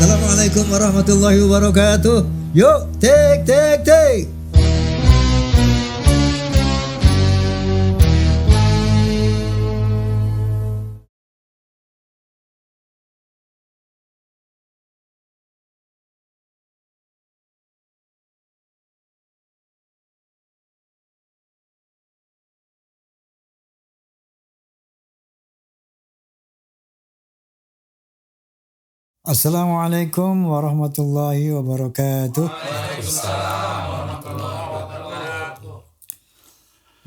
Assalamualaikum warahmatullahi wabarakatuh. Yuk, tik tik tik. Assalamualaikum warahmatullahi wabarakatuh.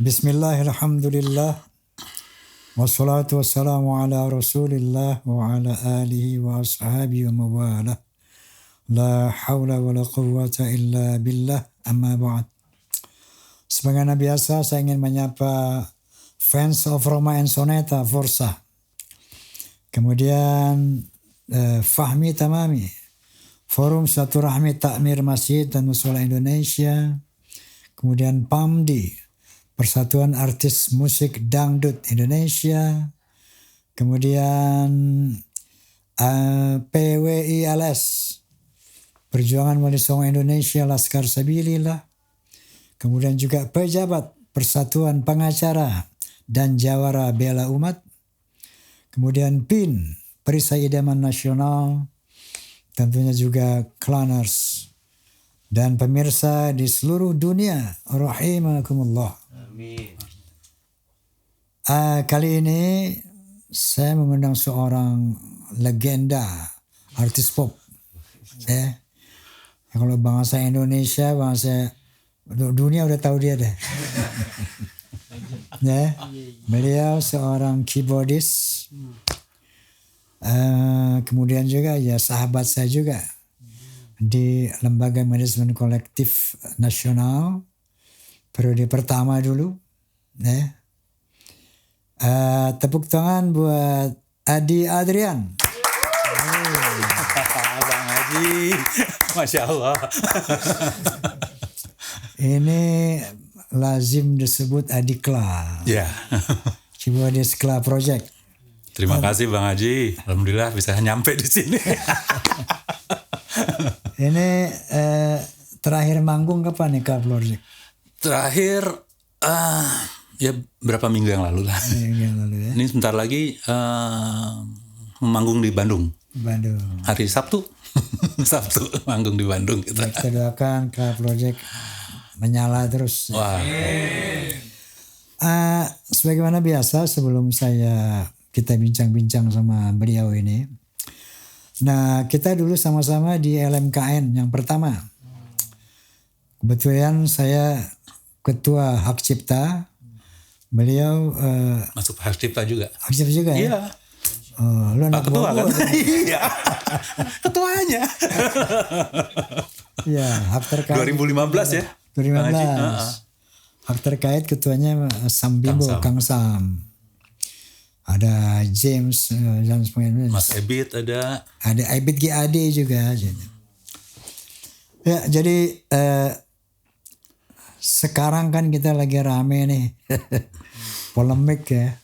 Bismillahirrahmanirrahim. Wassalatu wassalamu ala rasulillah wa ala alihi wa ashabihi wa mawalah. La hawla wa la quwwata illa billah, amma ba'd. Sebagaimana biasa saya ingin menyapa fans of Roma and Soneta Forza. Kemudian Fahmi Tamami, Forum Silaturahmi Takmir Masjid dan Mushola Indonesia, kemudian PAMDI, Persatuan Artis Musik Dangdut Indonesia, kemudian PWILS, Perjuangan Wali Songo Indonesia Laskar Sabilillah, kemudian juga pejabat Persatuan Pengacara dan Jawara Bela Umat, kemudian PIN, Perisai Idaman Nasional, tentunya juga Klaners, dan pemirsa di seluruh dunia, rahimakumullah. Amin. Kali ini saya mengundang seorang legenda artis pop. Kalau bangsa Indonesia, bangsa dunia udah tahu dia deh. Beliau seorang keyboardist. Kemudian juga ya sahabat saya juga di Lembaga Manajemen Kolektif Nasional periode pertama dulu. Tepuk tangan buat Adi Adrian. Bang Haji, Masya Allah. Ini lazim disebut Adikla. Ya. Keyboardist Kla Project. Terima kasih Bang Haji. Alhamdulillah bisa nyampe di sini. Ini terakhir manggung kapan nih Kla Project? Terakhir ya berapa minggu yang lalu lah. Ini sebentar lagi manggung di Bandung. Hari Sabtu. Sabtu manggung di Bandung kita. Kita doakan Kla Project menyala terus. Wah. Sebagaimana biasa sebelum kita bincang-bincang sama beliau ini. Nah, kita dulu sama-sama di LMKN yang pertama. Kebetulan saya ketua Hak Cipta. Beliau masuk Hak Cipta juga. Hak Cipta juga ya? Iya. Oh, lu anak ketua kan? Iya. Ketuanya. Iya, hak terkait 2015 ya. 2015. Hak terkait ketuanya Sam Bimbo, Kang Sam. Ada James dan sebagainya. Mas Ebit ada. Ada Ebit GAD juga. Ya, jadi sekarang kan kita lagi rame nih. Polemik ya.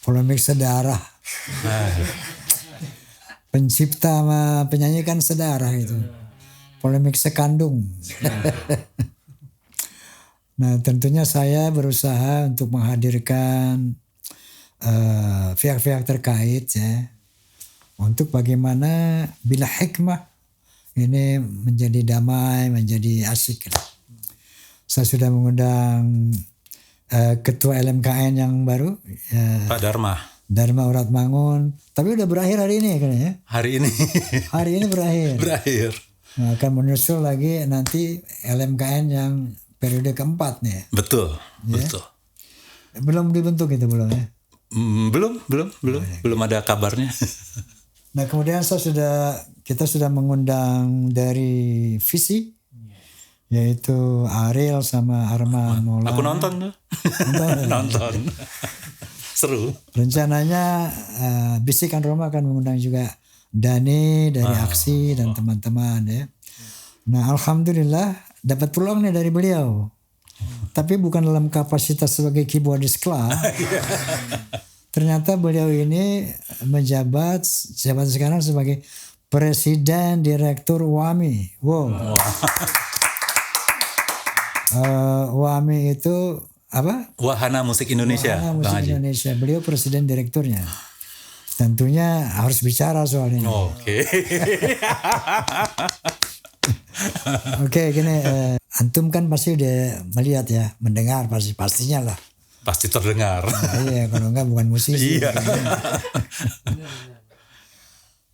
Polemik sedarah. Pencipta sama penyanyi kan sedarah itu. Polemik sekandung. Nah, tentunya saya berusaha untuk menghadirkan pihak-pihak terkait ya, untuk bagaimana bila hikmah ini menjadi damai, menjadi asik. Saya sudah mengundang ketua LMKN yang baru, Pak Dharma Uratmangun, tapi udah berakhir hari ini kan ya? Hari ini berakhir. Nah, akan menyusul lagi nanti LMKN yang periode keempat nih. Betul. Belum dibentuk itu belum ya? Belum ada kabarnya. Nah, kemudian kita sudah mengundang dari Visi, yaitu Ariel sama Arman Maulana. Aku nonton tuh. Nonton. Seru. Rencananya Bisikan Roma akan mengundang juga Dani dari Aksi dan teman-teman ya. Nah, alhamdulillah dapat peluang nih dari beliau. Tapi bukan dalam kapasitas sebagai keyboardist Kla. Ternyata beliau ini menjabat sekarang sebagai Presiden Direktur WAMI. Wow. WAMI itu apa? Wahana Musik Indonesia. Wahana Musik Indonesia. Beliau presiden direkturnya. Tentunya harus bicara soal ini. Oke. Oke, gini. Antum kan pasti udah melihat ya, mendengar pastinya lah. Pasti terdengar. Nah, iya, kalau enggak bukan musisi. Iya.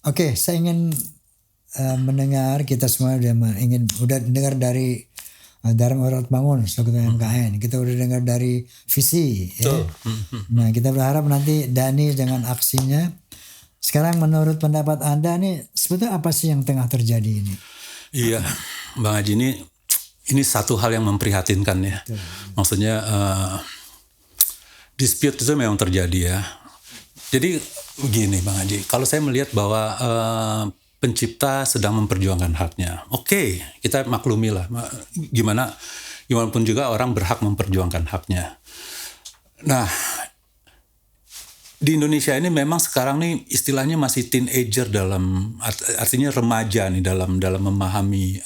Oke, saya ingin mendengar, kita semua udah dengar dari Dharma Ratmangun selaku MKN. Kita udah dengar dari visi. Ya. Nah, kita berharap nanti Dhani dengan aksinya. Sekarang menurut pendapat Anda nih, sebetulnya apa sih yang tengah terjadi ini? Iya, Bang Haji, ini satu hal yang memprihatinkan ya. Betul. Maksudnya dispute itu memang terjadi ya. Jadi begini Bang Haji, kalau saya melihat bahwa pencipta sedang memperjuangkan haknya. Oke, kita maklumi lah. Gimana pun juga orang berhak memperjuangkan haknya. Nah, di Indonesia ini memang sekarang nih istilahnya masih teenager artinya remaja nih dalam memahami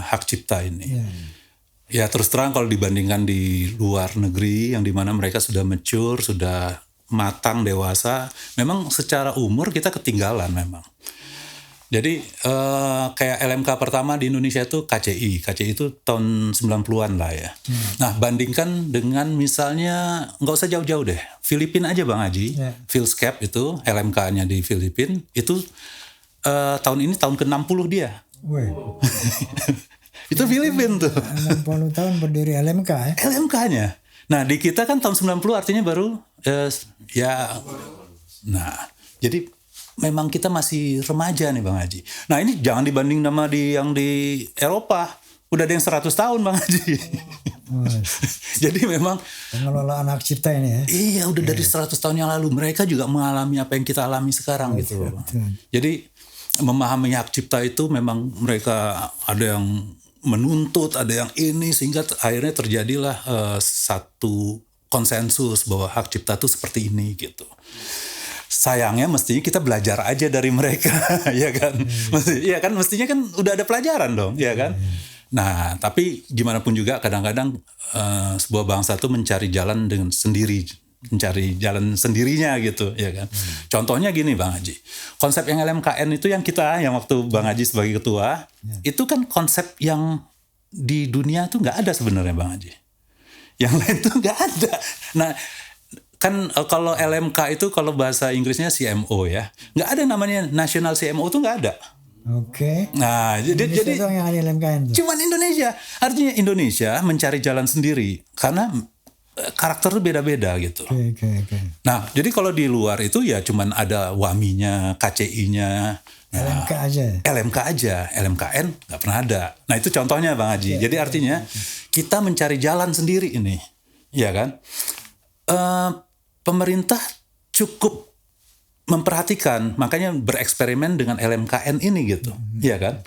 hak cipta ini. Ya terus terang kalau dibandingkan di luar negeri yang dimana mereka sudah mature, sudah matang, dewasa, memang secara umur kita ketinggalan memang. Jadi kayak LMK pertama di Indonesia itu KCI. KCI itu tahun 90-an lah ya. Nah bandingkan dengan misalnya, nggak usah jauh-jauh deh, Filipina aja Bang Haji. Philscape itu LMK-nya di Filipina itu tahun ini tahun ke-60 dia. Itu Filipina tuh. 60 tahun berdiri LMK ya? LMK-nya. Nah di kita kan tahun 90 artinya baru nah jadi memang kita masih remaja nih Bang Haji. Nah ini jangan dibanding sama yang di Eropa. Udah ada yang 100 tahun Bang Haji. Jadi memang pengelolaan hak cipta ini ya. Iya udah dari 100 tahun yang lalu. Mereka juga mengalami apa yang kita alami sekarang gitu. Jadi memahami hak cipta itu memang mereka ada yang menuntut, ada yang ini. Sehingga akhirnya terjadilah satu konsensus bahwa hak cipta itu seperti ini gitu. Sayangnya mestinya kita belajar aja dari mereka, ya kan? Mestinya kan udah ada pelajaran dong, ya kan? Nah, tapi gimana pun juga kadang-kadang sebuah bangsa tuh mencari jalan dengan sendiri, mencari jalan sendirinya gitu, ya kan? Contohnya gini Bang Haji, konsep yang LMKN itu yang waktu Bang Haji sebagai ketua, itu kan konsep yang di dunia tuh nggak ada sebenarnya Bang Haji. Yang lain tuh nggak ada. Nah, kan kalau LMK itu kalau bahasa Inggrisnya CMO ya, nggak ada namanya national CMO tuh nggak ada. Oke. Nah jadi yang ada LMK itu. Cuman Indonesia, artinya Indonesia mencari jalan sendiri karena karakter tuh beda-beda gitu. Oke. Nah jadi kalau di luar itu ya cuman ada WAMI-nya, KCI-nya. Nah, LMK aja, LMKN nggak pernah ada. Nah itu contohnya Bang Haji. Jadi artinya kita mencari jalan sendiri ini, ya kan? Pemerintah cukup memperhatikan, makanya bereksperimen dengan LMKN ini gitu, ya kan?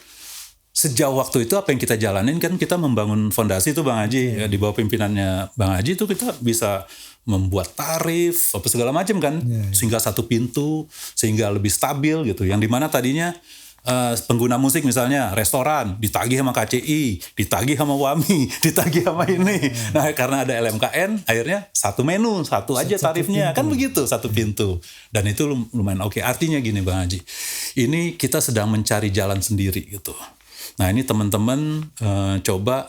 Sejauh waktu itu apa yang kita jalanin kan kita membangun fondasi itu Bang Haji, ya, di bawah pimpinannya Bang Haji itu kita bisa membuat tarif apa segala macam kan, sehingga satu pintu, sehingga lebih stabil gitu. Yang dimana tadinya pengguna musik misalnya restoran ditagih sama KCI, ditagih sama WAMI, ditagih sama ini. Nah karena ada LMKN akhirnya satu menu, satu aja tarifnya kan begitu, satu pintu. Dan itu lumayan oke. Artinya gini Bang Haji, ini kita sedang mencari jalan sendiri gitu. Nah ini teman-teman coba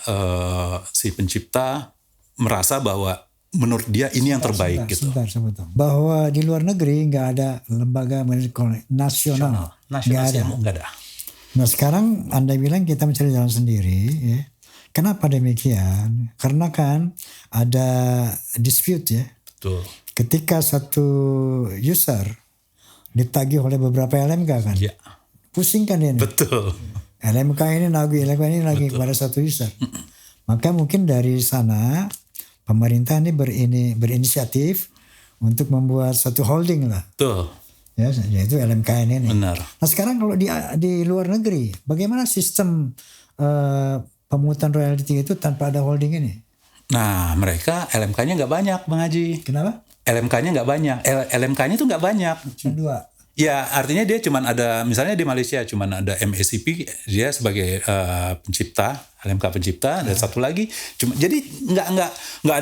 si pencipta merasa bahwa menurut dia ini yang terbaik gitu. Sebentar. Bahwa di luar negeri nggak ada lembaga nasional nggak ada. Nah sekarang Anda bilang kita mencari jalan sendiri, ya. Kenapa demikian? Karena kan ada dispute ya. Betul. Ketika satu user ditagih oleh beberapa LMK kan, pusing kan dia. Betul. LMK ini lagi kepada satu user. Maka mungkin dari sana pemerintah ini berinisiatif untuk membuat satu holding lah. Tuh. Ya, yaitu LMKN ini. Benar. Nah sekarang kalau di luar negeri, bagaimana sistem pemungutan royalti itu tanpa ada holding ini? Nah mereka LMK-nya nggak banyak Bang Haji. Kenapa? LMK-nya nggak banyak. LMK-nya itu nggak banyak. Cuma 2. Ya, artinya dia cuman ada, misalnya di Malaysia cuman ada MACP, dia sebagai pencipta, LMK pencipta, dan satu lagi cuma, jadi nggak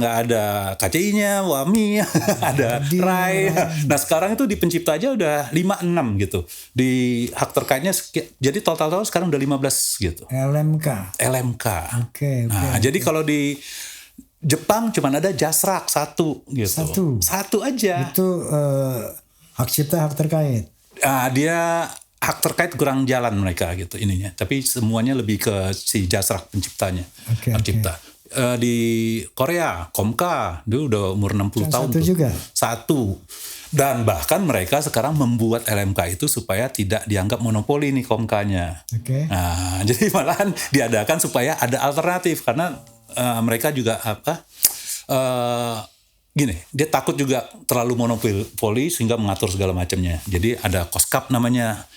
ada KCI-nya, WAMI, ada RAI. Nah sekarang itu di pencipta aja udah 5-6 gitu. Di hak terkaitnya, jadi total sekarang udah 15 gitu. LMK. Oke. Nah jadi kalau di Jepang cuman ada JASRAC satu gitu. Satu aja. Itu hak cipta, hak terkait. Dia hak terkait kurang jalan mereka gitu ininya. Tapi semuanya lebih ke si JASRAC penciptanya. Hak cipta. Di Korea, Komka, dia udah umur 60 tahun. Satu juga? Satu. Dan bahkan mereka sekarang membuat LMK itu supaya tidak dianggap monopoli nih Komkanya. Nah, jadi malahan diadakan supaya ada alternatif. Karena mereka juga gini, dia takut juga terlalu monopoli sehingga mengatur segala macamnya. Jadi ada COSCAP namanya.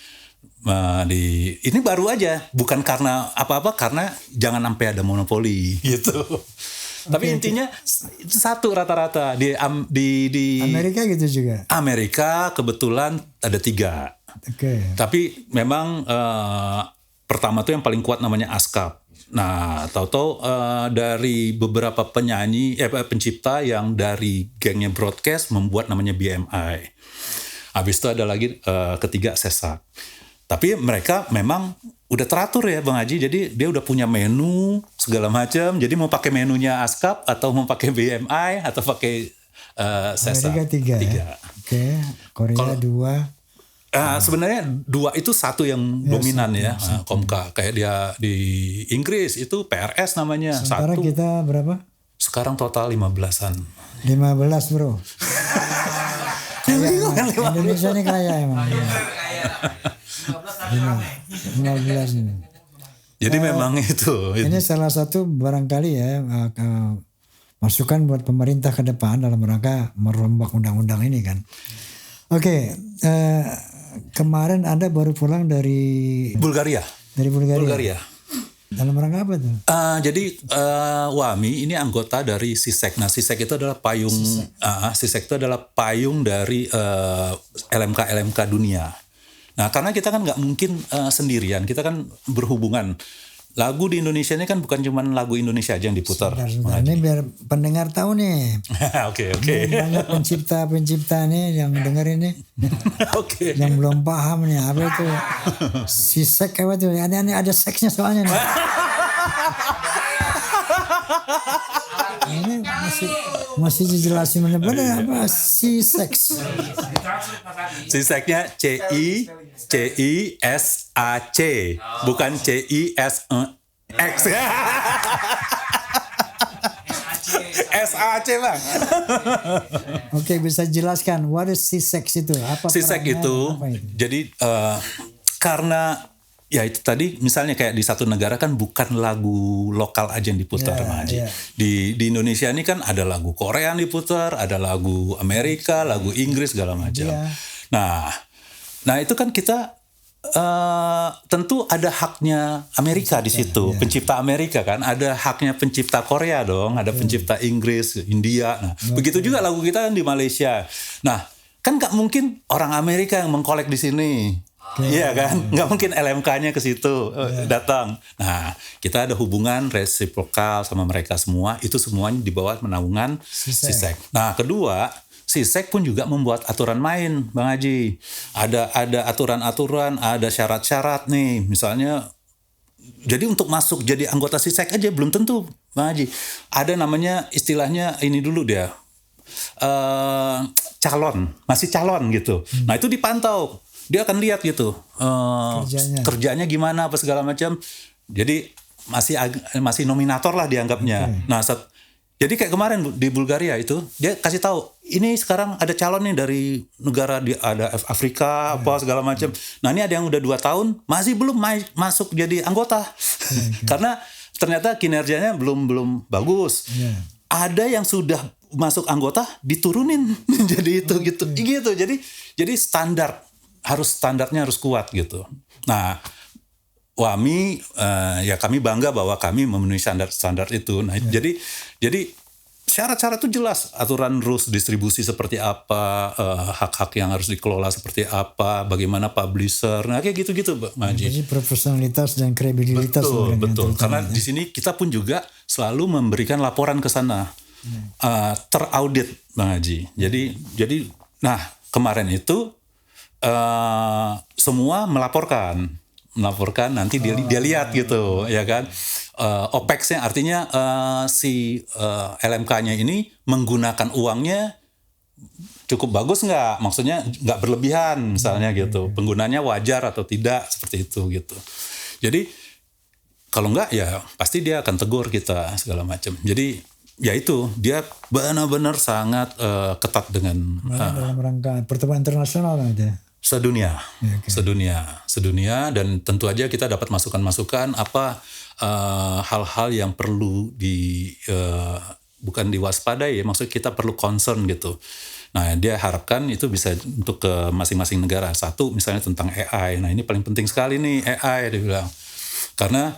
Ini baru aja, bukan karena apa-apa, karena jangan sampai ada monopoli gitu. Tapi intinya itu satu rata-rata di Amerika gitu juga. Amerika kebetulan ada 3. Tapi memang pertama tuh yang paling kuat namanya ASCAP. Nah, tahu-tahu dari beberapa pencipta yang dari gengnya broadcast membuat namanya BMI. Habis itu ada lagi ketiga SESAC. Tapi mereka memang udah teratur ya Bang Haji. Jadi dia udah punya menu segala macam. Jadi mau pakai menunya ASCAP atau mau pakai BMI atau pakai SESAC. Amerika 3. Ya? Korea 2. Sebenarnya 2 itu satu yang dominan ya. Komka kayak dia di Inggris itu PRS namanya. Sementara kita berapa? Sekarang total 15-an. 15 bro. Indonesia ini kaya emang. 15 ini. Jadi memang itu. Ini salah satu barangkali ya masukan buat pemerintah ke depan dalam rangka merombak undang-undang ini kan. Kemarin Anda baru pulang dari Bulgaria. Dalam rangka apa tuh? Jadi WAMI ini anggota dari SISEC. Nah SISEC itu adalah payung. SISEC itu adalah payung dari LMK dunia. Nah karena kita kan nggak mungkin sendirian. Kita kan berhubungan. Lagu di Indonesia ini kan bukan cuma lagu Indonesia aja yang diputar. Ini biar pendengar tahu nih. Oke. Banyak pencipta nih yang denger ini. Yang belum paham nih apa itu SISEC apa itu. Ini ada seksnya soalnya nih. Ini masih dijelasin benar apa SISEC. SISEC-nya CISAC, bukan CISX. SAC Bang. Oke, bisa jelaskan what is SISEC itu? Apa SISEC itu? Jadi karena ya itu tadi misalnya kayak di satu negara kan bukan lagu lokal aja yang diputar Di Indonesia ini kan ada lagu Korea yang diputar, ada lagu Amerika, lagu Inggris segala macam. Nah itu kan kita tentu ada haknya Amerika di situ, pencipta Amerika kan, ada haknya pencipta Korea dong, ada pencipta Inggris, India. Nah begitu juga lagu kita kan di Malaysia. Nah kan nggak mungkin orang Amerika yang mengkolek di sini. Iya kan, nggak mungkin LMK-nya ke situ datang. Nah, kita ada hubungan resiprokal sama mereka semua. Itu semuanya di bawah naungan SISEC. Nah, kedua, SISEC pun juga membuat aturan main, Bang Haji. Ada aturan-aturan, ada syarat-syarat nih. Misalnya, jadi untuk masuk jadi anggota SISEC aja belum tentu, Bang Haji. Ada namanya istilahnya ini dulu dia, masih calon gitu. Nah, itu dipantau. Dia akan lihat gitu kerjanya gimana apa segala macam. Jadi masih nominator lah dianggapnya. Nah jadi kayak kemarin di Bulgaria itu dia kasih tahu ini sekarang ada calon nih dari negara ada Afrika apa segala macam. Nah ini ada yang udah 2 tahun masih belum masuk jadi anggota karena ternyata kinerjanya belum bagus. Ada yang sudah masuk anggota diturunin jadi itu gitu. Jadi standarnya harus kuat gitu. Nah, WAMI ya kami bangga bahwa kami memenuhi standar itu. Nah, jadi syarat-syarat itu jelas, aturan rules distribusi seperti apa, hak-hak yang harus dikelola seperti apa, bagaimana publisher, nah kayak gitu-gitu Mbak Maji. Jadi profesionalitas dan kredibilitas. Betul. Karena di sini kita pun juga selalu memberikan laporan ke sana, teraudit Bang Haji. Jadi, nah kemarin itu semua melaporkan nanti dia lihat gitu, ya kan. OPEX-nya artinya si LMK-nya ini menggunakan uangnya cukup bagus nggak? Maksudnya nggak berlebihan misalnya gitu. Penggunanya wajar atau tidak seperti itu gitu. Jadi kalau nggak ya pasti dia akan tegur kita segala macam. Jadi ya itu dia benar-benar sangat ketat dengan dalam rangka pertemuan internasional aja. Sedunia, dan tentu aja kita dapat masukan-masukan apa hal-hal yang perlu bukan diwaspadai ya, maksud kita perlu concern gitu. Nah dia harapkan itu bisa untuk ke masing-masing negara. Satu misalnya tentang AI, nah ini paling penting sekali nih AI dia bilang, karena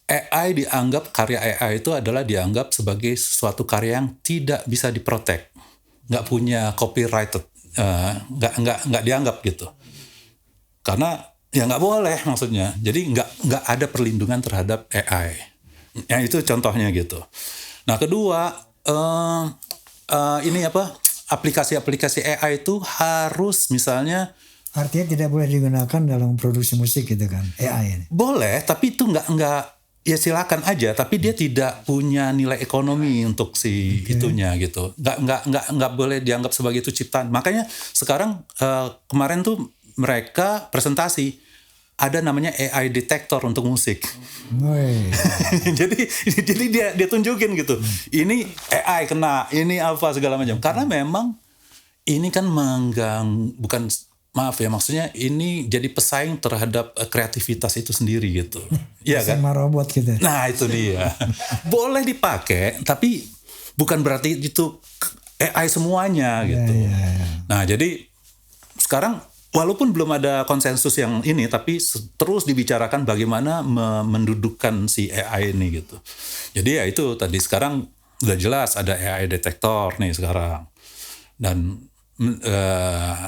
AI dianggap karya AI itu adalah dianggap sebagai suatu karya yang tidak bisa diprotek, nggak punya copyrighted. Nggak dianggap gitu, karena ya nggak boleh maksudnya. Jadi nggak ada perlindungan terhadap AI. Ya itu contohnya gitu. Nah kedua ini aplikasi-aplikasi AI itu harus misalnya. Artinya tidak boleh digunakan dalam produksi musik gitu kan AI ini. Boleh, tapi itu nggak ya silakan aja, tapi dia tidak punya nilai ekonomi untuk si itunya gitu. Nggak boleh dianggap sebagai itu ciptaan. Makanya sekarang kemarin tuh mereka presentasi ada namanya AI detector untuk musik. jadi dia tunjukin gitu. Ini AI kena, ini apa segala macam. Karena memang ini kan maksudnya ini jadi pesaing terhadap kreativitas itu sendiri gitu. Iya kan? Sama robot gitu. Nah itu dia. Boleh dipakai, tapi bukan berarti itu AI semuanya gitu. Nah jadi sekarang walaupun belum ada konsensus yang ini, tapi terus dibicarakan bagaimana mendudukkan si AI ini gitu. Jadi ya itu tadi sekarang udah jelas ada AI detektor nih sekarang. Dan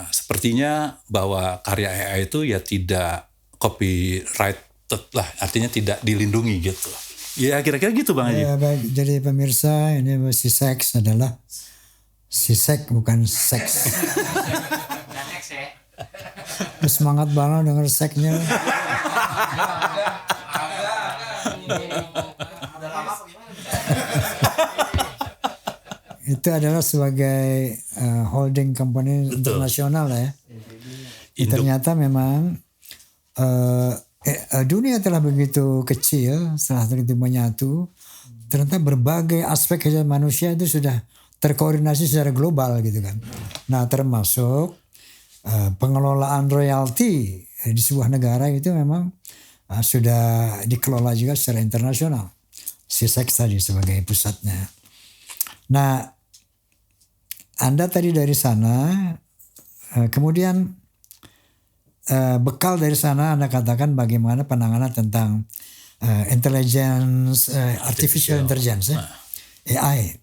sepertinya bahwa karya AI itu ya tidak copyrighted lah, artinya tidak dilindungi gitu. Ya kira-kira gitu Bang Haji. Ya, baik. Jadi pemirsa, ini si seks adalah si seks bukan seks. Semangat banget denger seksnya. Itu adalah sebagai holding company internasional ya. Ternyata memang dunia telah begitu kecil, setelah begitu menyatu, ternyata berbagai aspek kehidupan manusia itu sudah terkoordinasi secara global gitu kan. Nah termasuk pengelolaan royalti di sebuah negara itu memang sudah dikelola juga secara internasional. CISEX tadi sebagai pusatnya. Nah Anda tadi dari sana, kemudian bekal dari sana Anda katakan bagaimana penanganan tentang artificial intelligence, AI.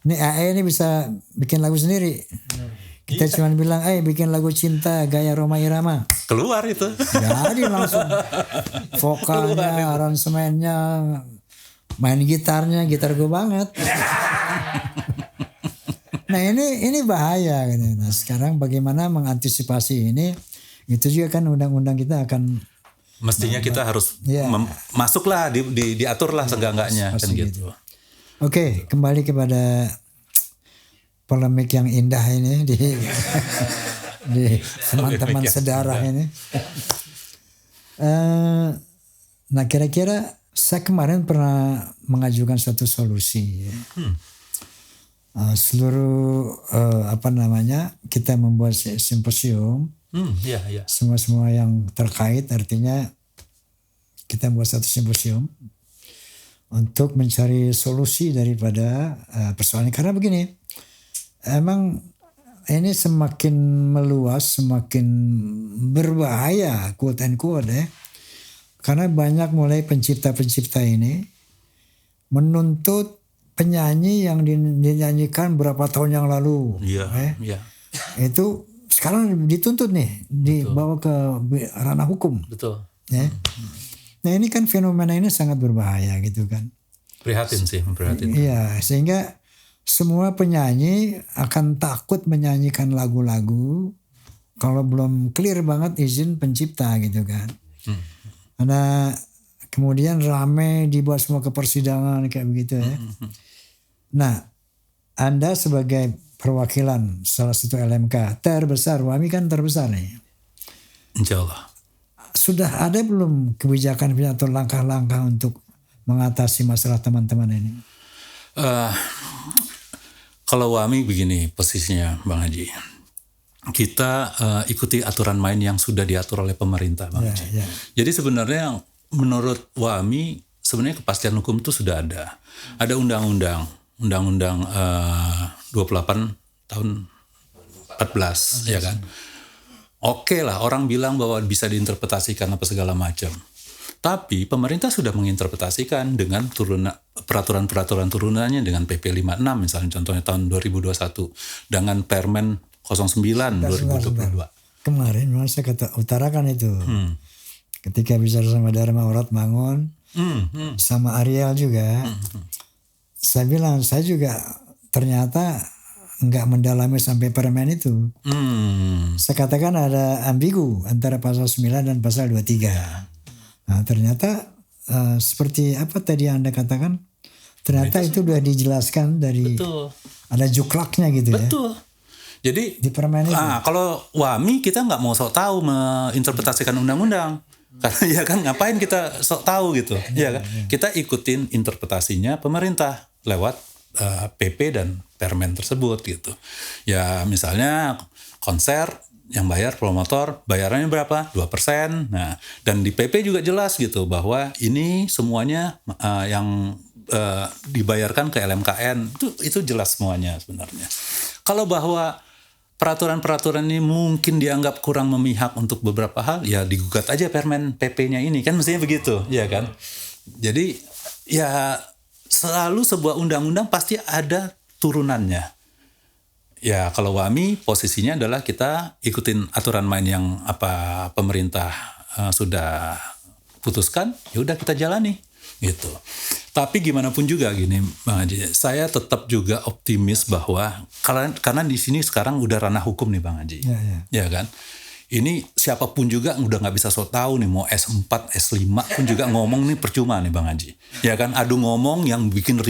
Ini AI ini bisa bikin lagu sendiri. Kita cuma bilang, bikin lagu cinta gaya Rhoma Irama. Keluar itu. Jadi langsung vokalnya, aransemennya, main gitarnya, gitar gue banget. Nah ini bahaya kan. Nah sekarang bagaimana mengantisipasi ini? Itu juga kan undang-undang kita akan mestinya kita harus masuklah diaturlah seenggak-enggaknya kan gitu. Oke, kembali kepada polemik yang indah ini di teman-teman sedarah ini. Nah kira-kira saya kemarin pernah mengajukan suatu solusi. Seluruh kita membuat simposium, semua yang terkait, artinya kita membuat satu simposium untuk mencari solusi daripada persoalan. Karena begini, emang ini semakin meluas, semakin berbahaya, quote and quote ya, karena banyak mulai pencipta-pencipta ini menuntut penyanyi yang dinyanyikan berapa tahun yang lalu. Iya. Itu sekarang dituntut nih, dibawa ke ranah hukum. Betul. Ya. Nah ini kan fenomena ini sangat berbahaya gitu kan. Memprihatinkan. Iya, sehingga semua penyanyi akan takut menyanyikan lagu-lagu kalau belum clear banget izin pencipta gitu kan. Karena kemudian rame dibuat semua ke persidangan kayak begitu ya. Nah, Anda sebagai perwakilan salah satu LMK terbesar, WAMI kan terbesar nih. Insya Allah. Sudah ada belum kebijakan atau langkah-langkah untuk mengatasi masalah teman-teman ini? Kalau WAMI begini posisinya Bang Haji. Kita ikuti aturan main yang sudah diatur oleh pemerintah Bang Haji. Jadi sebenarnya menurut WAMI sebenarnya kepastian hukum itu sudah ada. Ada undang-undang 28 tahun 14 ya kan. Oke lah orang bilang bahwa bisa diinterpretasikan apa segala macam. Tapi pemerintah sudah menginterpretasikan dengan peraturan-peraturan turunannya dengan PP 56 misalnya contohnya tahun 2021 dengan Permen 09 2022. Kemarin saya utarakan itu. Ketika bicara sama Dharma Wiratmangun sama Ariel juga. Saya bilang saya juga ternyata nggak mendalami sampai permen itu. Saya katakan ada ambigu antara pasal 9 dan pasal 23. Nah ternyata seperti apa tadi Anda katakan, ternyata itu sudah dijelaskan dari Betul. Ada juklaknya gitu. Betul. Jadi di permen itu. Kalau WAMI kita nggak mau sok tahu menginterpretasikan undang-undang. Karena ya kan ngapain kita sok tahu gitu. Ya kan? Kita ikutin interpretasinya pemerintah lewat PP dan permen tersebut gitu. Ya misalnya konser yang bayar promotor bayarannya berapa? 2%. Nah, dan di PP juga jelas gitu bahwa ini semuanya yang dibayarkan ke LMKN itu jelas semuanya sebenarnya. Kalau bahwa peraturan-peraturan ini mungkin dianggap kurang memihak untuk beberapa hal, ya digugat aja permen PP-nya ini kan mestinya begitu, ya kan? Jadi ya selalu sebuah undang-undang pasti ada turunannya. Ya kalau WAMI posisinya adalah kita ikutin aturan main yang apa pemerintah sudah putuskan, ya udah kita jalani gitu. Tapi gimana pun juga gini Bang Haji, saya tetap juga optimis bahwa karena di sini sekarang udah ranah hukum nih Bang Haji, ya kan? Ini siapapun juga udah nggak bisa so tahu nih mau S4, S5 pun juga ngomong nih percuma nih Bang Haji, ya kan? Adu ngomong yang bikin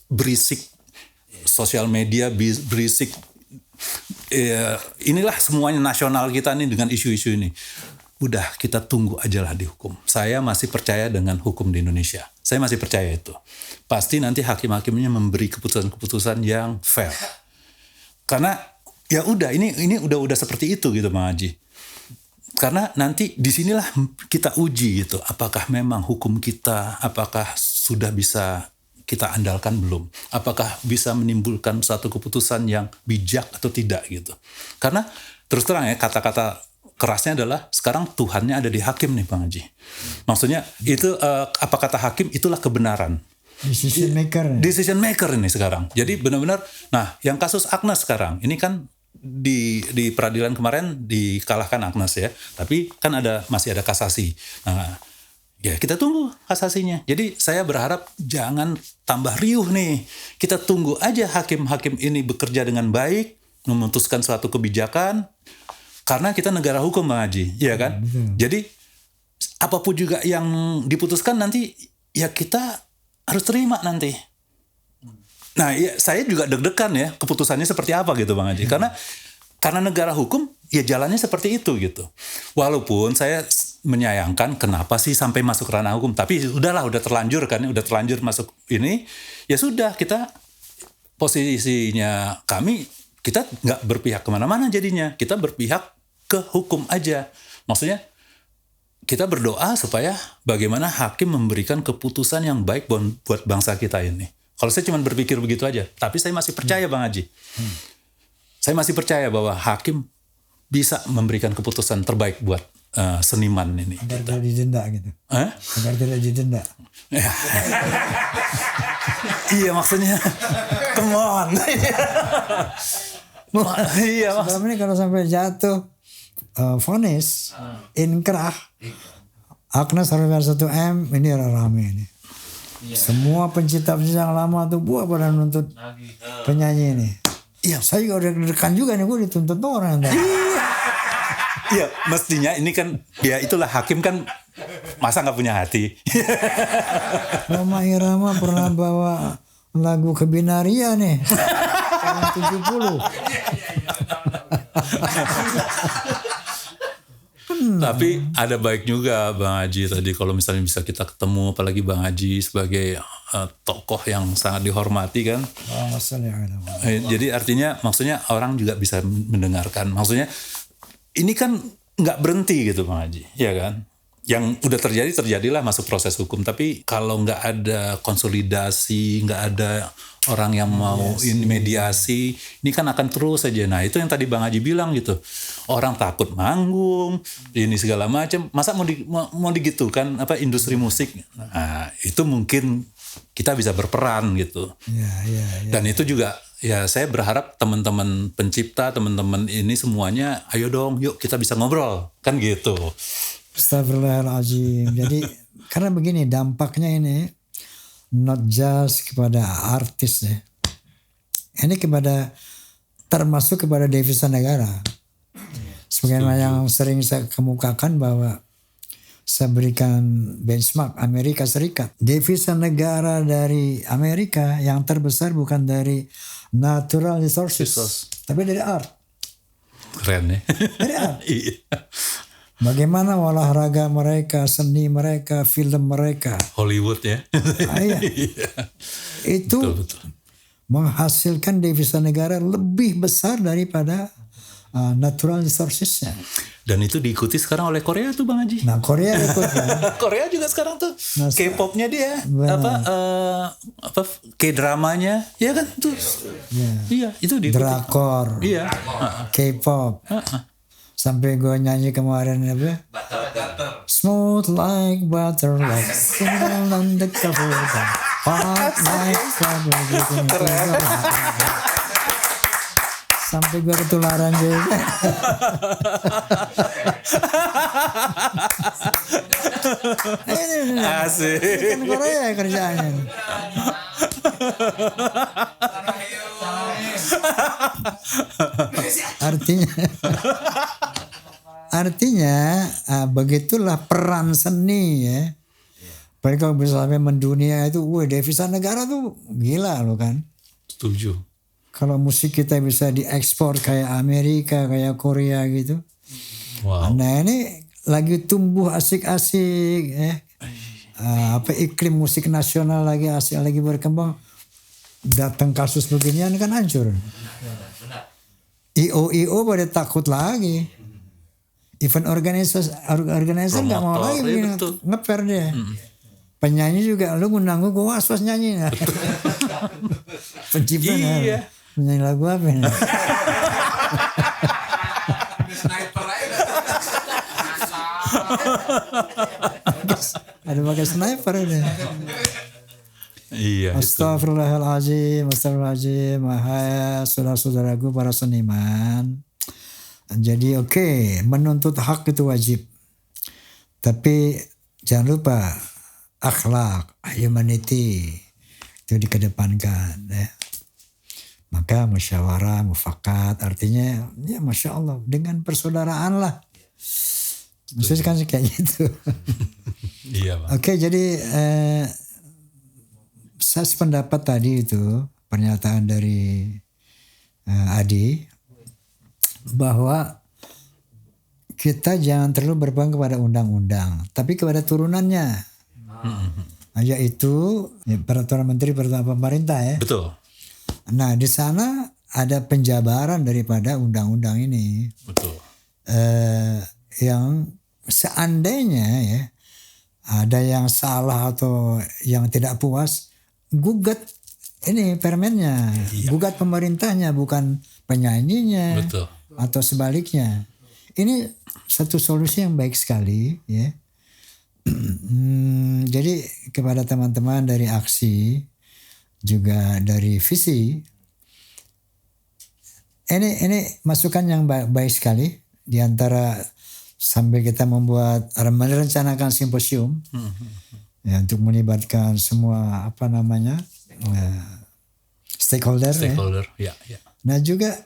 berisik sosial media berisik. Inilah semuanya nasional kita nih dengan isu-isu ini. Udah kita tunggu aja lah di hukum. Saya masih percaya dengan hukum di Indonesia. Saya masih percaya itu. Pasti nanti hakim-hakimnya memberi keputusan-keputusan yang fair. Karena ya udah ini udah seperti itu gitu Bang Haji. Karena nanti disinilah kita uji gitu. Apakah memang hukum kita, apakah sudah bisa kita andalkan belum? Apakah bisa menimbulkan satu keputusan yang bijak atau tidak gitu? Karena terus terang ya kata-kata kerasnya adalah sekarang Tuhannya ada di hakim nih Bang Haji. Maksudnya itu apa kata hakim itulah kebenaran. Decision maker ini sekarang. Jadi benar-benar. Nah yang kasus Agnes sekarang ini kan di peradilan kemarin dikalahkan Agnes ya. Tapi kan masih ada kasasi. Nah ya kita tunggu kasasinya. Jadi saya berharap jangan tambah riuh nih. Kita tunggu aja hakim-hakim ini bekerja dengan baik, memutuskan suatu kebijakan. Karena kita negara hukum Bang Haji, ya kan? Jadi apapun juga yang diputuskan nanti ya kita harus terima nanti. Nah, ya, saya juga deg-degan ya keputusannya seperti apa gitu Bang Haji. Karena negara hukum ya jalannya seperti itu gitu. Walaupun saya menyayangkan kenapa sih sampai masuk ranah hukum, tapi udah terlanjur kan, udah terlanjur masuk ini, ya sudah kita posisinya kita nggak berpihak kemana-mana jadinya. Kita berpihak ke hukum aja. Maksudnya kita berdoa supaya bagaimana hakim memberikan keputusan yang baik buat bangsa kita ini. Kalau saya cuma berpikir begitu aja. Tapi saya masih percaya Bang Haji. Saya masih percaya bahwa hakim bisa memberikan keputusan terbaik buat seniman ini. Agar tidak didenda gitu. Agar tidak didenda. Iya maksudnya, come on. Iya mas. Sebelum ini kalau sampai jatuh vonis inkrah, Agnes harus 1M, ini rame ini. Semua pencipta-pencipta yang lama tuh buah pada nuntut penyanyi ini. Iya, saya juga udah deg-degan juga nih, gue dituntut orang. Iya, mestinya ini kan, ya itulah hakim kan, masa nggak punya hati. Roma Irama pernah bawa lagu Kebinaria nih, tahun 70. Tapi ada baik juga Bang Haji tadi kalau misalnya bisa kita ketemu, apalagi Bang Haji sebagai tokoh yang sangat dihormati kan. Jadi artinya maksudnya orang juga bisa mendengarkan. Maksudnya ini kan nggak berhenti gitu Bang Haji, ya kan? Yang udah terjadilah masuk proses hukum. Tapi kalau nggak ada konsolidasi, nggak ada orang yang mau ini mediasi, ini kan akan terus saja. Nah itu yang tadi Bang Haji bilang gitu, orang takut manggung, ini segala macam. Masa mau digitukan apa industri musik? Nah itu mungkin kita bisa berperan gitu. Dan itu juga ya saya berharap teman-teman pencipta, teman-teman ini semuanya, ayo dong, yuk kita bisa ngobrol kan gitu. Astagfirullahaladzim. Jadi karena begini dampaknya ini not just kepada artis ya. Ini termasuk kepada devisa negara. Sebagaimana yang sering saya kemukakan bahwa saya berikan benchmark Amerika Serikat. Devisa negara dari Amerika yang terbesar bukan dari natural resources, tapi dari art. Keren ya. Dari art. Bagaimana olahraga mereka, seni mereka, film mereka. Hollywood ya. Iya. Itu betul. Menghasilkan devisa negara lebih besar daripada natural resources-nya. Dan itu diikuti sekarang oleh Korea tuh Bang Haji. Nah Korea ikut kan. Korea juga sekarang tuh K-popnya dia, K-dramanya, ya kan tuh. Iya itu diikuti. Drakor. Iya. K-pop. Sampai gue nyanyi kemarin apa? Smooth like butter, like single on the cover, hot like butter. Sampai gue ketularan juga. Asik. Kan Korea kerjaannya. Artinya begitulah peran seni ya. Apalagi kalau bisa sampai mendunia itu, devisa negara tuh gila loh kan. Setuju. Kalau musik kita bisa diekspor kayak Amerika, kayak Korea gitu. Wow. Nah ini lagi tumbuh asik-asik ya. Iklim musik nasional lagi asik, lagi berkembang. Datang kasus beginian kan hancur. IO pada takut lagi. Event organizer nggak mau lagi begini, ngeper dia. Penyanyi juga, lu ngundang gue was-was nyanyi. Pencipta nyanyi lagu apa ini? Ada pakai sniper ini. Iya. Astagfirullahaladzim. Hai saudara-saudaraku para seniman. Jadi menuntut hak itu wajib. Tapi jangan lupa akhlak, humanity itu dikedepankan ya. Maka musyawarah, mufakat artinya ya Masya Allah dengan persaudaraan lah. Maksudnya kan kayak gitu. Iya Pak. Jadi saya sependapat tadi itu pernyataan dari Adi bahwa kita jangan terlalu berpegang kepada undang-undang, tapi kepada turunannya, yaitu peraturan menteri peraturan pemerintah ya. Betul. Nah di sana ada penjabaran daripada undang-undang ini. Betul. Yang seandainya ya ada yang salah atau yang tidak puas, gugat ini permennya, gugat pemerintahnya bukan penyanyinya. Betul. Atau sebaliknya. ini satu solusi yang baik sekali ya. Jadi kepada teman-teman dari aksi juga dari visi, ini masukan yang baik sekali di antara sambil kita merencanakan simposium ya, untuk melibatkan semua stakeholder ya. Nah juga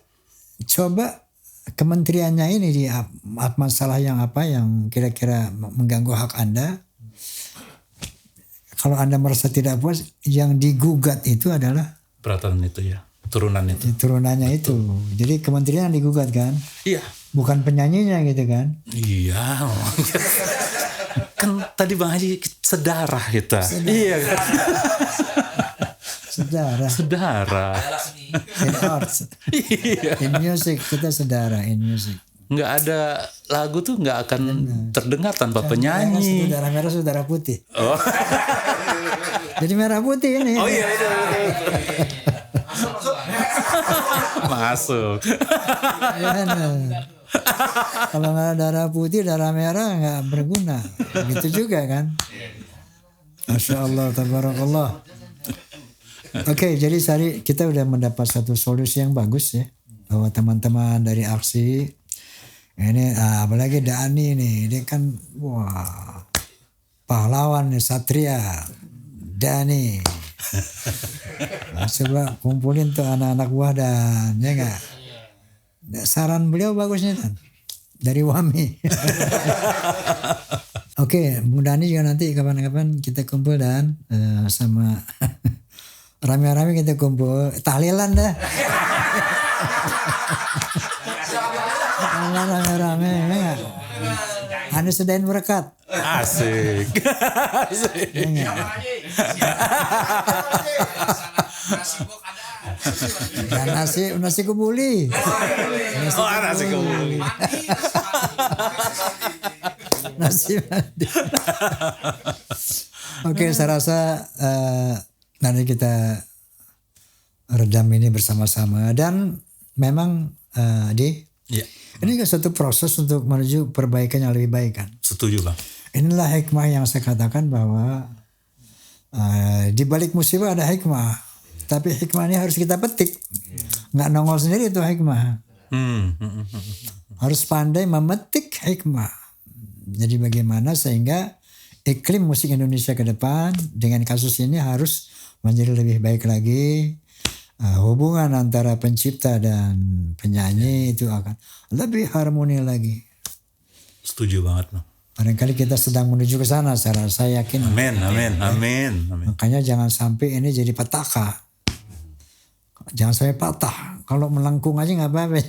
coba kementeriannya ini di masalah yang kira-kira mengganggu hak Anda. Kalau Anda merasa tidak puas, yang digugat itu adalah peraturan itu ya, turunannya itu. Jadi kementerian yang digugat kan? Iya. Bukan penyanyinya gitu kan? Iya. Kan tadi Bang Haji sedarah kita. Iya kan? Sedara. In arts. In music kita sedara in music. Nggak ada lagu tuh nggak akan terdengar tanpa penyanyi. Saudara merah, saudara putih. Oh. Jadi merah putih ini. Oh iya. Masuk. Ya, kalau nggak ada darah putih, darah merah nggak berguna. Gitu juga kan. Masya Allah, tabarakallah. Oke, jadi Sari, kita udah mendapat satu solusi yang bagus ya, bahwa teman-teman dari aksi ini, apalagi Dani nih, dia kan pahlawan nih, satria Dani. Nah, coba kumpulin tuh anak-anak buah dan ya nggak. Saran beliau bagusnya kan dari Wami. Oke, Bung Dani juga nanti kapan-kapan kita kumpul dan sama rame-rame kita kumpul tahlilan dah. Rame-rame ya. Anda sedain berkat. Asik. Nasi kebuli. Nasi kebuli. Nasi mandi. Oke, saya rasa nanti kita redam ini bersama-sama dan memang ini kan suatu proses untuk menuju perbaikan yang lebih baik kan. Setuju Bang. Inilah hikmah yang saya katakan bahwa di balik musibah ada hikmah, tapi hikmah ini harus kita petik, nggak nongol sendiri itu hikmah. Harus pandai memetik hikmah. Jadi bagaimana sehingga iklim musik Indonesia ke depan dengan kasus ini harus menjadi lebih baik lagi. Hubungan antara pencipta dan penyanyi itu akan lebih harmoni lagi. Setuju banget Bang. Barangkali kita sedang menuju ke sana, saya yakin. Amin. Makanya jangan sampai ini jadi petaka. Jangan sampai patah. Kalau melengkung aja nggak apa-apa.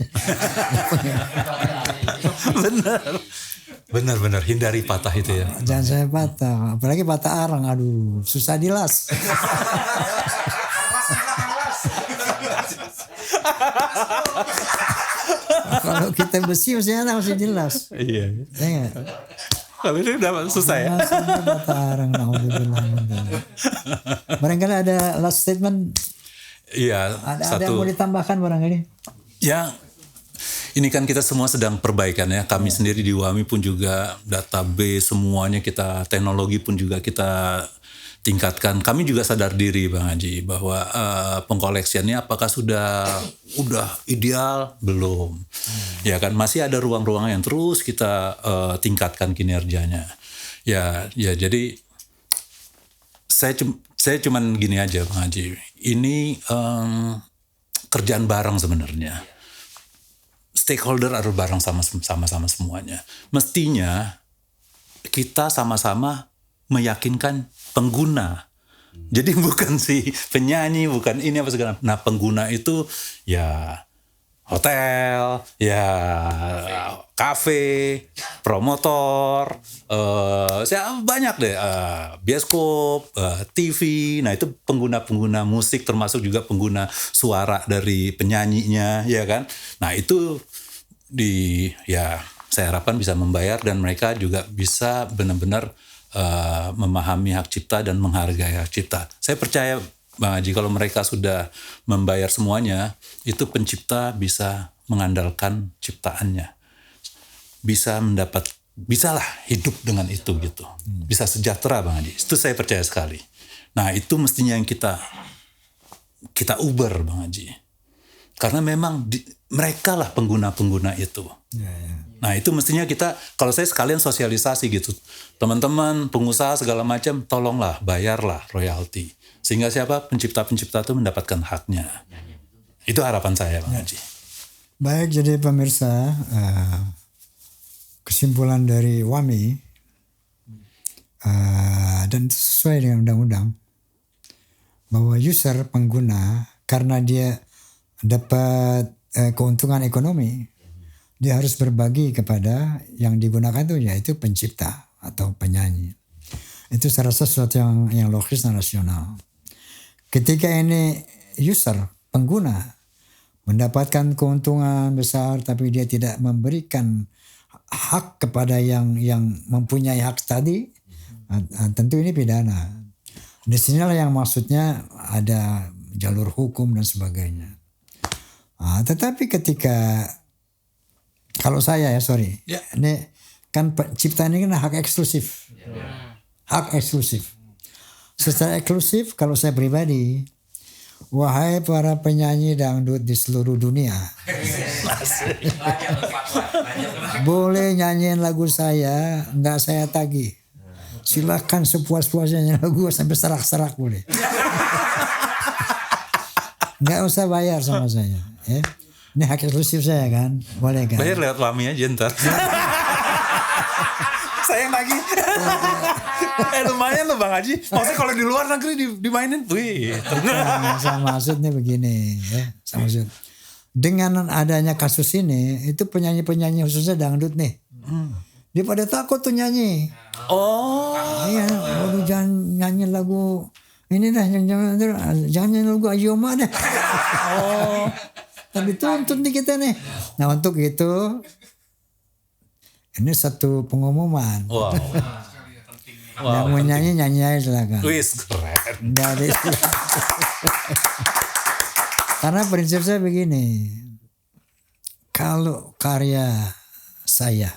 Benar. Hindari patah itu ya. Jangan sampai patah. Apalagi patah arang. Aduh, susah dilas. Kalau kita besi mestinya masih jelas. Iya. Ya, kalau ini udah susah ya. Barangkali ada last statement. Iya. Ada yang mau ditambahkan barangkali? Ya, ini kan kita semua sedang perbaikan ya. Kami sendiri di WAMI pun juga database semuanya kita, teknologi pun juga kita tingkatkan. Kami juga sadar diri Bang Haji bahwa pengkoleksiannya apakah sudah ideal belum. Ya kan masih ada ruang-ruang yang terus kita tingkatkan kinerjanya. Ya jadi saya cuman gini aja Bang Haji. Ini kerjaan bareng sebenarnya. Stakeholder harus bareng sama-sama semuanya. Mestinya kita sama-sama meyakinkan pengguna. Jadi bukan si penyanyi, bukan ini apa segala. Nah pengguna itu ya hotel, ya kafe, promotor, banyak deh, bioskop, TV. Nah itu pengguna-pengguna musik termasuk juga pengguna suara dari penyanyinya, ya kan. Nah itu saya harapkan bisa membayar dan mereka juga bisa benar-benar memahami hak cipta dan menghargai hak cipta. Saya percaya Bang Haji kalau mereka sudah membayar semuanya, itu pencipta bisa mengandalkan ciptaannya. bisalah hidup dengan itu gitu. Bisa sejahtera Bang Haji. Itu saya percaya sekali. Nah, itu mestinya yang kita uber Bang Haji. Karena memang mereka lah pengguna-pengguna itu. Nah, itu mestinya kita, kalau saya sekalian sosialisasi gitu. Teman-teman, pengusaha segala macam, tolonglah bayarlah royalti. Sehingga siapa? Pencipta-pencipta itu mendapatkan haknya. Itu harapan saya Bang Haji. Baik, jadi pemirsa, kesimpulan dari WAMI dan itu sesuai dengan undang-undang bahwa user pengguna karena dia dapat keuntungan ekonomi, dia harus berbagi kepada yang digunakan itu yaitu pencipta atau penyanyi. Itu saya rasa sesuatu yang logis dan rasional. Ketika ini user pengguna mendapatkan keuntungan besar tapi dia tidak memberikan hak kepada yang mempunyai hak tadi, tentu ini pidana. Di sinilah yang maksudnya ada jalur hukum dan sebagainya. Tetapi ketika kalau saya ini kan pencipta ini kan hak eksklusif, hak eksklusif. Secara eksklusif kalau saya pribadi, wahai para penyanyi dangdut di seluruh dunia, boleh nyanyiin lagu saya, nggak saya tagih. Silakan sepuas-puasnya nyanyi lagu sampai serak-serak boleh. Nggak usah bayar sama saya. Ya. Ini hak eksklusif saya kan, boleh kan? Bayar lewat WAMI aja ntar. Saya lagi. Lumayan loh Bang Haji. Maksudnya kalau di luar negeri dimainin, wih. Sama maksudnya begini, ya. Sama maksud. Dengan adanya kasus ini, itu penyanyi-penyanyi khususnya dangdut nih. Dia pada takut tuh nyanyi. Oh. Iya, jangan nyanyi lagu ini dah, jangan nyanyi lagu Ayoma dah. Oh. Tapi tuntut nih kita nih. Nah untuk itu, ini satu pengumuman. Wow. Yang mau nyanyi aja silakan. Wis keren. Karena prinsip saya begini, kalau karya saya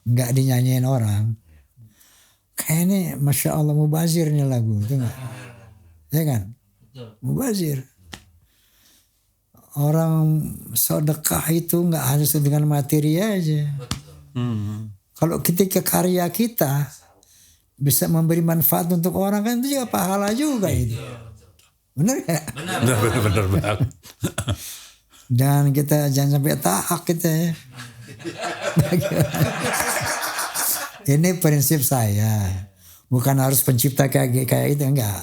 nggak dinyanyiin orang, kayaknya masya Allah mubazir nih lagu, itu nggak? Ya kan? Mubazir. Orang sedekah itu nggak hanya dengan materi aja. Kalau ketika karya kita bisa memberi manfaat untuk orang kan itu juga pahala juga itu. Benar ya? Benar banget. Dan kita jangan sampai tahak kita ya. Ini prinsip saya. Bukan harus pencipta kayak itu, enggak.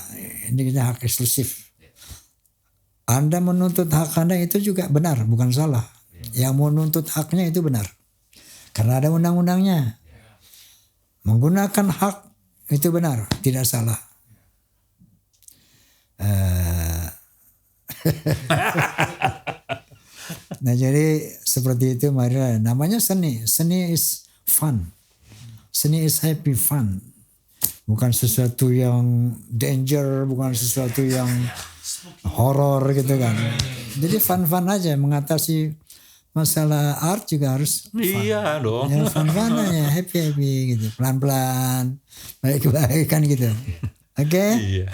Ini kita hak eksklusif. Anda menuntut hak Anda itu juga benar, bukan salah. Yang menuntut haknya itu benar. Karena ada undang-undangnya. Menggunakan hak itu benar, tidak salah. Nah jadi seperti itu marilah. Namanya seni. Seni is fun. Seni is happy fun. Bukan sesuatu yang danger, bukan sesuatu yang horor gitu kan. Jadi fun-fun aja, mengatasi masalah art juga harus fun. Iya dong. Ya, fun-fun aja, happy gitu, pelan-pelan, baik-baik kan gitu. Oke? Iya.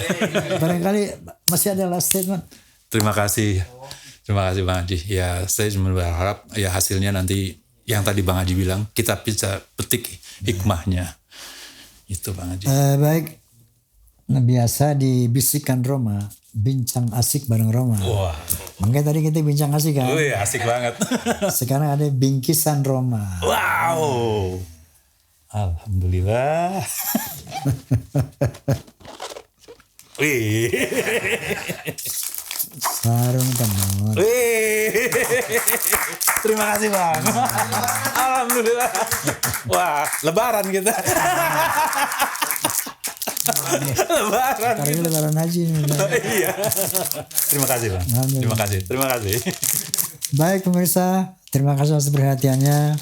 Barangkali masih ada last statement. Terima kasih Bang Haji. Ya saya cuma berharap ya hasilnya nanti yang tadi Bang Haji bilang kita bisa petik hikmahnya. Itu Bang Haji. Baik. Nah, biasa dibisikkan Roma, bincang asik bareng Roma. Wah. Makanya tadi kita bincang asik kan. Wih, asik banget. Sekarang ada bingkisan Roma. Wow. Alhamdulillah. Wih. Sarung tenun. Wih. Terima kasih Bang. Alhamdulillah. Wah, lebaran kita. Lebaran. Karena ini lebaran haji. Iya. Terima kasih Bang. Terima kasih. Baik pemirsa, terima kasih atas perhatiannya.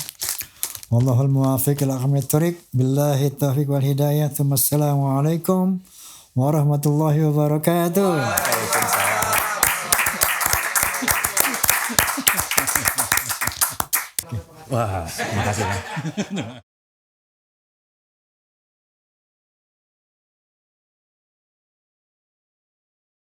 Wallahul muwaffiq ila aqwamit thoriq. Billahi taufiq wal hidayah. Assalamualaikum warahmatullahi wabarakatuh. Waalaikumsalam. Wah, terima kasih.